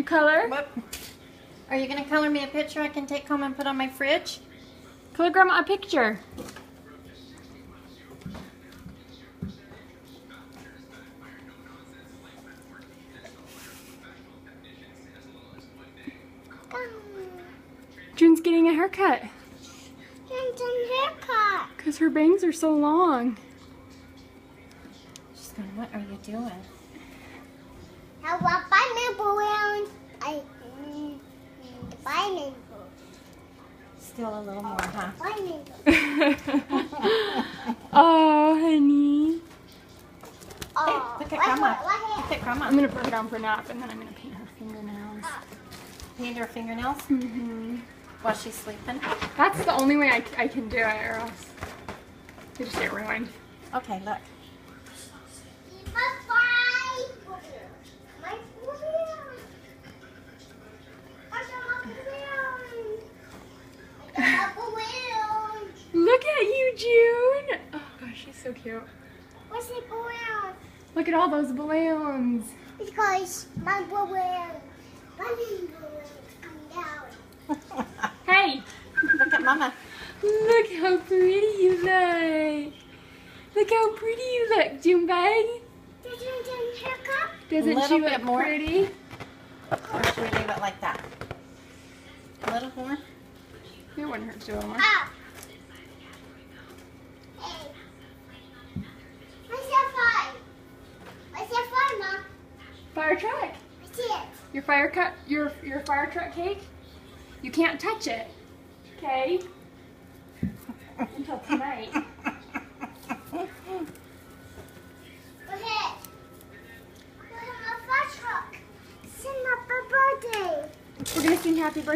color? What? Are you going to color me a picture I can take home and put on my fridge? Color Grandma a picture. June's getting a haircut. Because her bangs are so long. She's going, what are you doing? How about pineapple around? Pineapple. Still a little more, huh? Pineapple. Oh, honey. Hey, look at Grandma. Look at Grandma. I'm going to put her down for a nap and then I'm going to paint her fingernails. Paint her fingernails Mm-hmm. while she's sleeping. That's the only way I can do it, or else they just get ruined. Okay, look. Look at you, June! Oh gosh, she's so cute. What's the balloon? Look at all those balloons. Because my balloon, come down. Hey! Look at Mama. Look how pretty you look. Look how pretty you look, June bag. Haircut? Doesn't Little she bit look more. pretty? Or should we leave it like that? A little more? It wouldn't hurt to do a little more. Ah. Hey. What's your fire? What's your fire, Mom? Fire truck. What's it? Your fire truck cake. You can't touch it. Okay? Until tonight. What's it? What's my fire truck? It's my birthday. We're gonna sing happy birthday.